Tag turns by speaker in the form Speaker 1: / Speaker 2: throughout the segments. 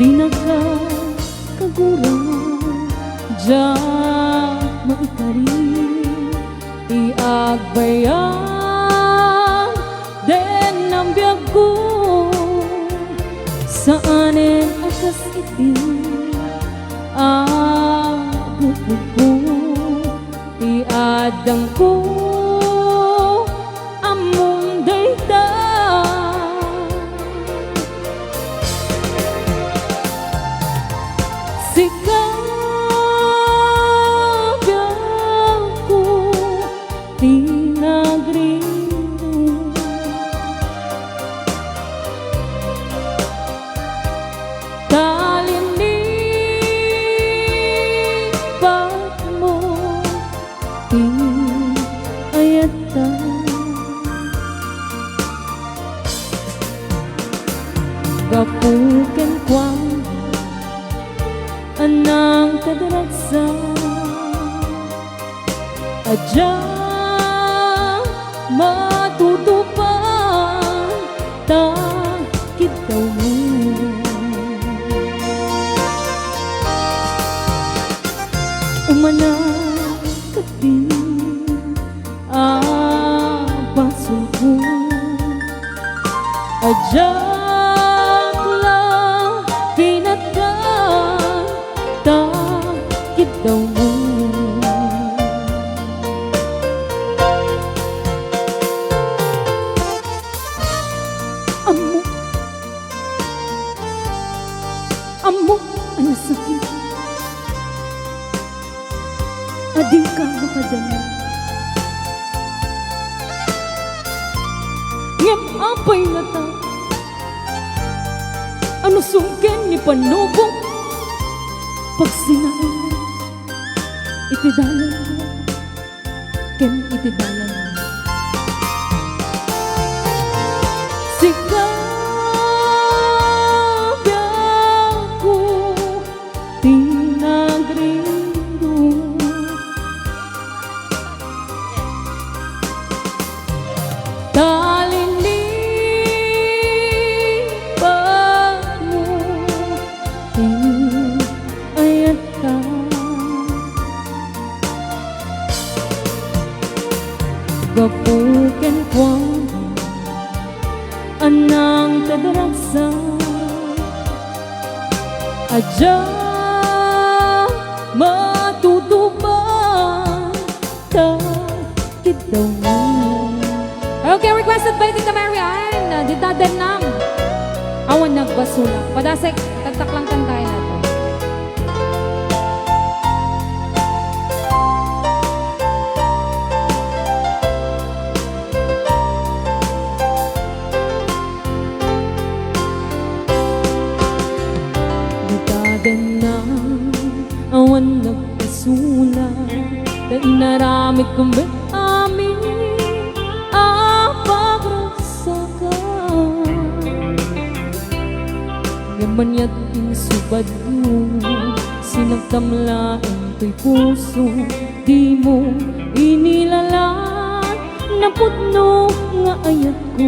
Speaker 1: pinagkagurang diyan maikari iagbayan den ang biyag ko saanin akas iti bukod ko iadang ko among dayta sikabyan ko tinagrino talinibat mo ayata kapuken kwang anang kadaragsa adya matutupan takit daw mo umana kati baso ko adya daw mo amo ang sakit adi ka makadala ngem apay na ta ano sungken ni panubong pag sinain itidalan ko ken itidalan mo sikabyan ko tinagrino talinibat mo ayata kapuken kwang anang kadaragsa adya matutupan takit daw mo.
Speaker 2: Okay, requested by Tita Marian. Dita Denam awan nagbasula padasek tagtak lang tayo natin.
Speaker 1: Awan nagpasula na inaramid kong bet amin apagrasa ka yaman yat insubad mo sinagtamlain ko'y puso di mo inilalat na putno nga ayat ko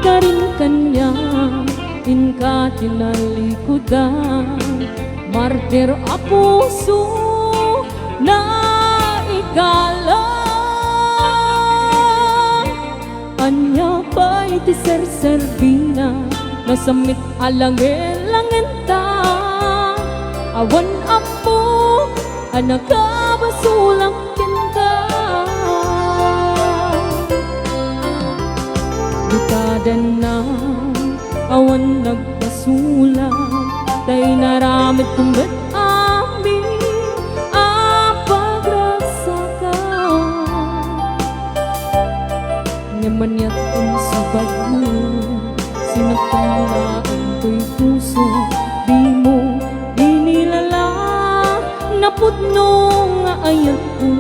Speaker 1: karin kanya inka tinalikudan martir a puso na igalang anya pa iti serserbina nasamit alangin ta awan apo anagabasulang kinka dutadan na awan nagpasula tay naramid kong bet amin apagrasa ka ngaman yat insubad mo sinagtamlaan ko'y puso di mo inilala na putno nga ayat ko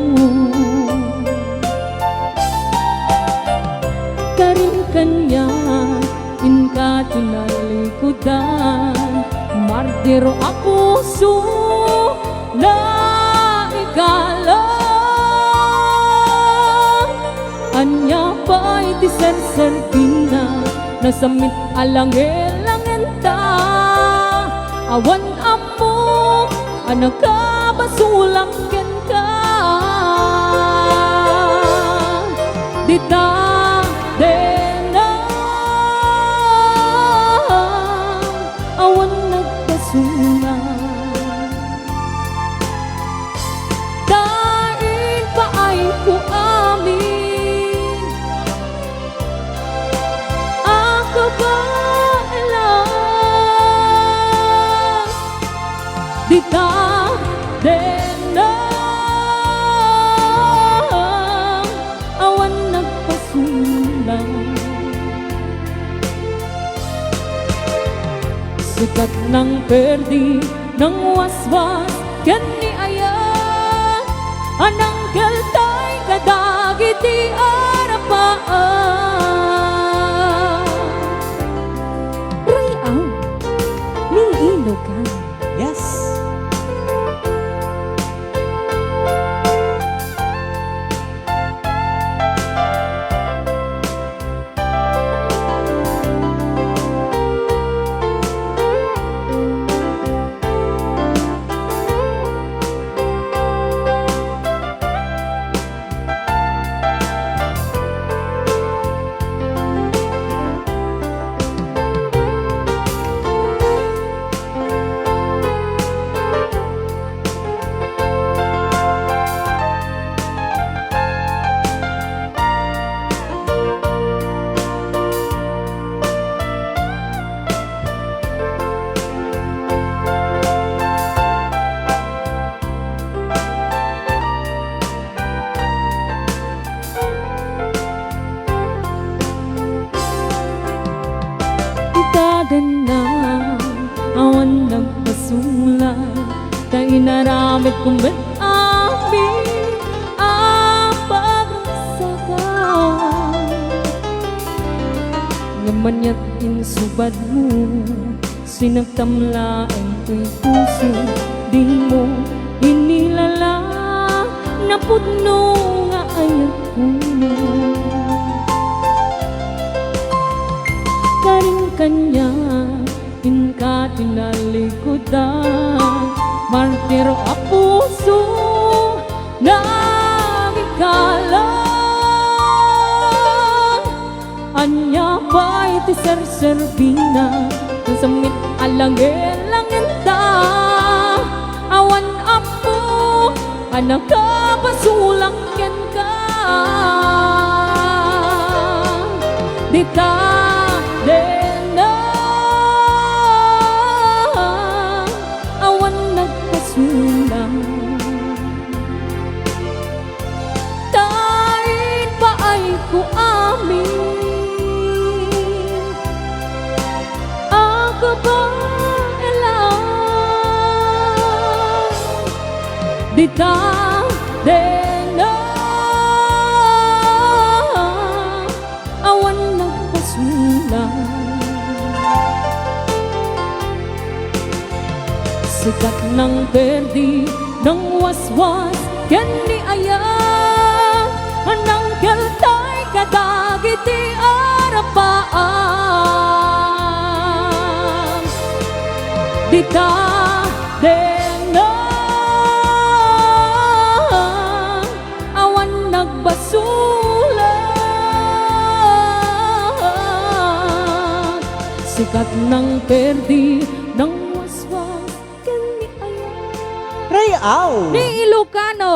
Speaker 1: karin kanya inka tinalikudan martiro a puso na igalang anya pa iti serserbina nasamit alangin ta. Awan amok anagkabasulang ken ka. Dita dena awan nagpasulang. Dain pa ay ko amin, ako ba elang. Dita dena awan nagpasulang. Sikat ng perdi ng waswas ken ni aya, anang keltay kadagiti arapaan. Rayaw ni Ilocan.
Speaker 3: Yes.
Speaker 1: Na awan nagpasulan, kay naramit kong ba't amin ang pagsakal. Ngaman ya't insubad mo, sinagtamla ang ko'y puso, di mo inilala na pudno nga ayat ko. Karing kanya ka tinalikudan, martiro a puso namikalan. Anya ba'y ti serserbina, nasamit alangin ta. Awan apo anagkabasulang ken ka. Dita dena awan nagpasulang. Tain pa ay ko amin, ako ba elang. Dita dena awan nagpasulang. Sikat ng perdi ng waswas ken ni aya, anang keltay kadagiti arapaan. Dita dena awan nagbasulang. Sikat ng perdi ng waswas ken ni aya.
Speaker 3: Rayaw.
Speaker 2: Ni Ilocano.